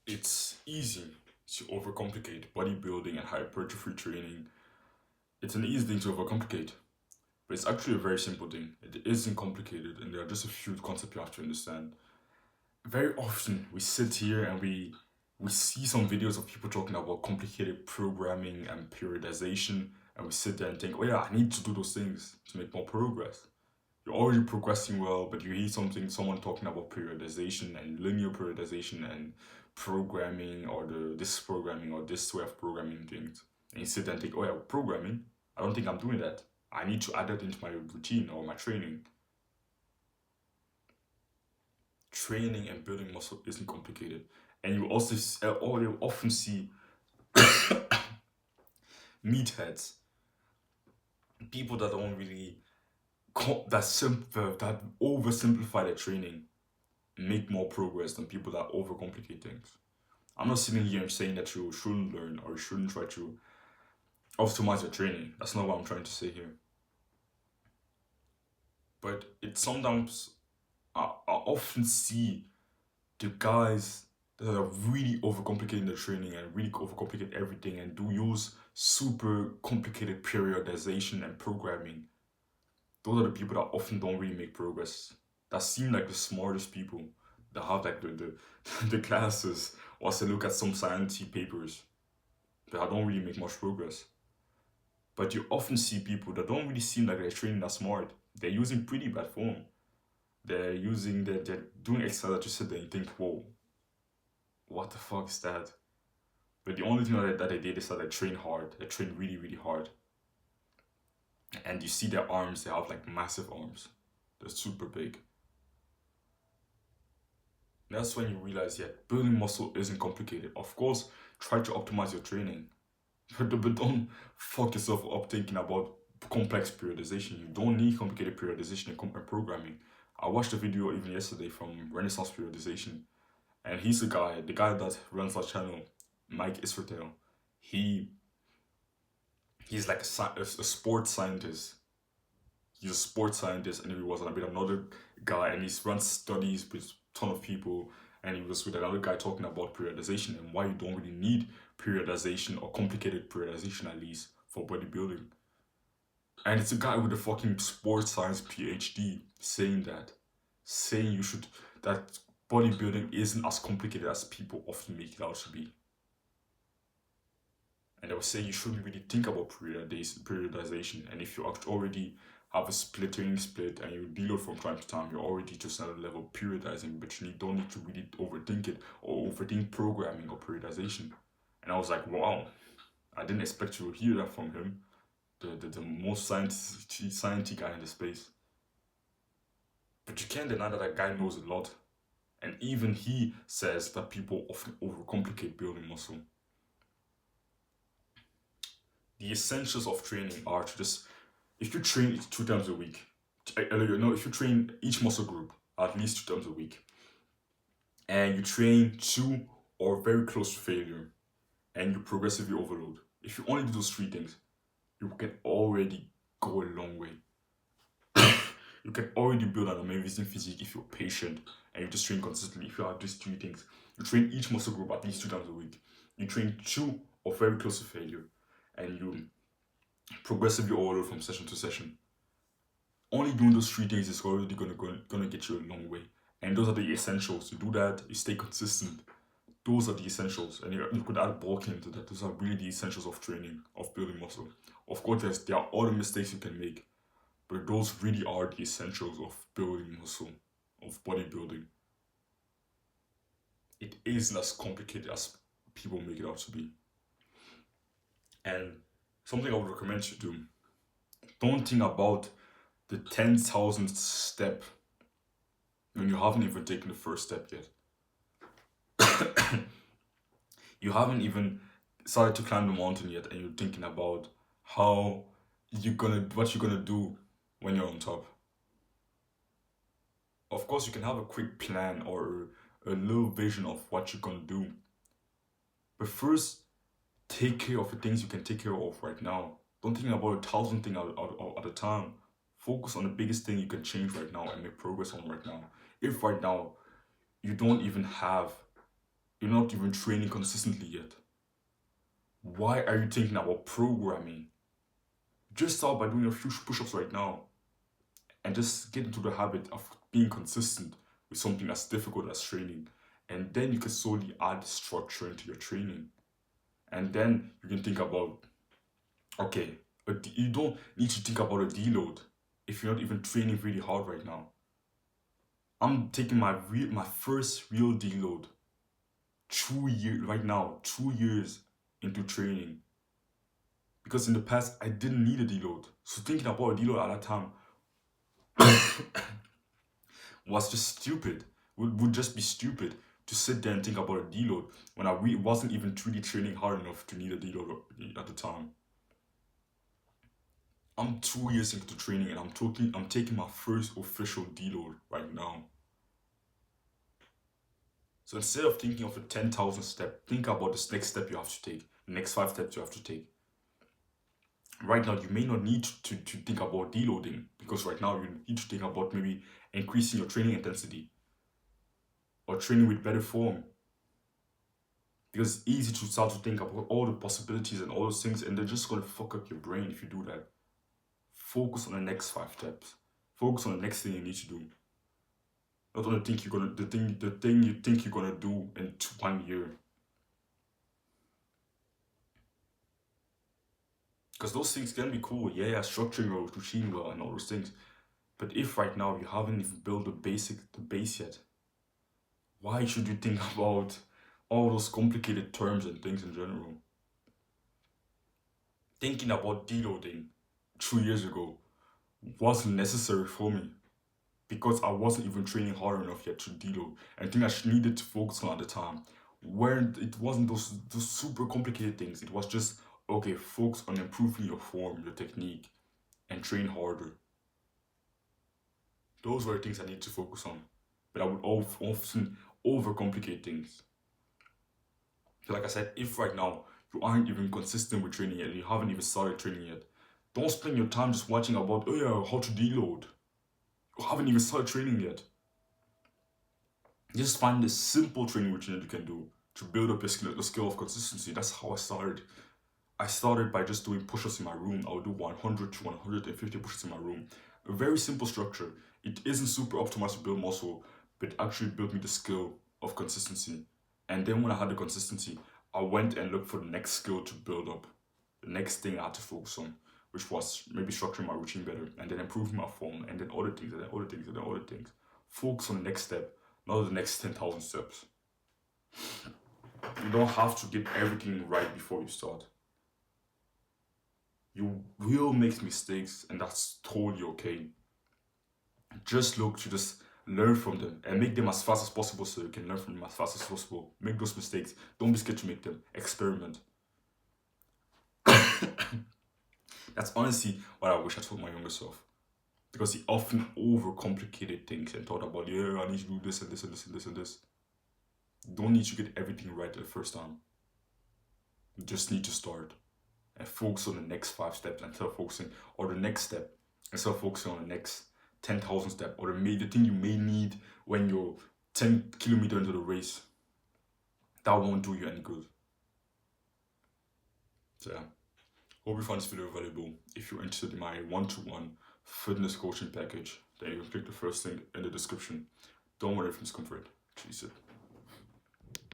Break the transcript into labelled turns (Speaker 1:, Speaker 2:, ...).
Speaker 1: It's easy to overcomplicate bodybuilding and hypertrophy training. It's an easy thing to overcomplicate, but it's actually a very simple thing. It isn't complicated, and there are just a few concepts you have to understand. Very often, we sit here and we see some videos of people talking about complicated programming and periodization, and we sit there and think, oh yeah, I need to do those things to make more progress. You're already progressing well, but you hear someone talking about periodization and linear periodization and programming or this programming or this way of programming things. And you sit there and think, oh yeah, programming, I don't think I'm doing that. I need to add that into my routine or my training. Training and building muscle isn't complicated. And you also or you often see meatheads, people that don't really that oversimplify their training make more progress than people that overcomplicate things. I'm not sitting here saying that you shouldn't learn or you shouldn't try to optimize your training. That's not what I'm trying to say here. But it sometimes I often see the guys that are really overcomplicating their training and really overcomplicate everything and do use super complicated periodization and programming. Those are the people that often don't really make progress. That seem like the smartest people that have like the classes once they look at some sciencey papers that don't really make much progress. But you often see people that don't really seem like they're training that smart. They're using pretty bad form. They're doing exercise that you sit there and think, whoa, what the fuck is that? But the only thing that they did is that they train hard. They train really, really hard. And you see their arms, they have like massive arms. They're super big. And that's when you realize, yeah, building muscle isn't complicated. Of course, try to optimize your training. But don't fuck yourself up thinking about complex periodization. You don't need complicated periodization in programming. I watched a video even yesterday from Renaissance Periodization, and he's the guy that runs that channel, Mike Israel. He he's like a sports scientist. He's a sports scientist, and he was with another guy, and he runs studies with a ton of people, and he was with another guy talking about periodization and why you don't really need periodization or complicated periodization at least for bodybuilding. And it's a guy with a fucking sports science PhD saying you should that bodybuilding isn't as complicated as people often make it out to be. And I was saying you shouldn't really think about periodization. And if you already have a training split and you deload from time to time, you're already just another level periodizing, but don't need to really overthink it or overthink programming or periodization. And I was like, wow, I didn't expect to hear that from him, the most sciencey guy in the space. But you can't deny that that guy knows a lot. And even he says that people often overcomplicate building muscle. The essentials of training are to just, if you train 2 times a week, if you train each muscle group at least 2 times a week, and you train two or very close to failure, and you progressively overload, if you only do those 3 things, you can already go a long way. You can already build an amazing physique if you're patient and you just train consistently. If you have these 3 things, you train each muscle group at least 2 times a week. You train two or very close to failure, and you progressively overload from session to session. Only doing those 3 things is already gonna get you a long way. And those are the essentials. You do that, you stay consistent. Those are the essentials, and you could add bulking into that. Those are really the essentials of training, of building muscle. Of course, there are other mistakes you can make, but those really are the essentials of building muscle, of bodybuilding. It isn't as complicated as people make it out to be. And something I would recommend you do, don't think about the 10,000th step when you haven't even taken the first step yet. You haven't even started to climb the mountain yet, and you're thinking about what you're gonna do when you're on top. Of course, you can have a quick plan or a little vision of what you're gonna do, but first take care of the things you can take care of right now. Don't think about 1,000 things at a time. Focus on the biggest thing you can change right now and make progress on right now. If right now you don't even have you're not even training consistently yet. Why are you thinking about programming? Just start by doing a few push-ups right now and just get into the habit of being consistent with something as difficult as training. And then you can slowly add structure into your training. And then you can think about, okay, you don't need to think about a deload if you're not even training really hard right now. I'm taking my first real deload 2 years into training. Because in the past, I didn't need a deload. So thinking about a deload at that time was just stupid. Would just be stupid to sit there and think about a deload when I wasn't even truly training hard enough to need a deload at the time. I'm 2 years into training and I'm taking my first official deload right now. So instead of thinking of the 10,000 step, think about this next step you have to take, the next 5 steps you have to take. Right now, you may not need to think about deloading, because right now you need to think about maybe increasing your training intensity or training with better form. Because it's easy to start to think about all the possibilities and all those things, and they're just going to fuck up your brain if you do that. Focus on the next 5 steps. Focus on the next thing you need to do. Not on the thing you think you're gonna do in 1 year. Because those things can be cool, yeah, structuring your routine well and all those things. But if right now you haven't even built the base yet, why should you think about all those complicated terms and things in general? Thinking about deloading 2 years ago wasn't necessary for me, because I wasn't even training hard enough yet to deload. And the thing I needed to focus on at the time, it wasn't those super complicated things. It was just, okay, focus on improving your form, your technique, and train harder. Those were the things I needed to focus on. But I would often overcomplicate things. So like I said, if right now you aren't even consistent with training yet, and you haven't even started training yet, don't spend your time just watching about, oh yeah, how to deload. You haven't even started training yet. Just find a simple training routine that you can do to build up the skill of consistency. That's how I started. I started by just doing push-ups in my room. I would do 100 to 150 push-ups in my room. A very simple structure. It isn't super optimized to build muscle, but it actually built me the skill of consistency. And then when I had the consistency, I went and looked for the next skill to build up. The next thing I had to focus on, which was maybe structuring my routine better, and then improving my form, and then other things, and then other things, and then other things. Focus on the next step, not the next 10,000 steps. You don't have to get everything right before you start. You will make mistakes, and that's totally okay. Just look to just learn from them and make them as fast as possible so you can learn from them as fast as possible. Make those mistakes. Don't be scared to make them. Experiment. That's honestly what I wish I told my younger self. Because he often overcomplicated things and thought about, yeah, I need to do this and this and this and this and this. You don't need to get everything right the first time. You just need to start and focus on the next 5 steps instead of focusing on the next step, instead of focusing on the next 10,000 step or the thing you may need when you're 10 kilometers into the race. That won't do you any good. So yeah, hope you found this video valuable. If you're interested in my one-to-one fitness coaching package, then you can click the first link in the description. Don't worry if it's comfort. Cheese it.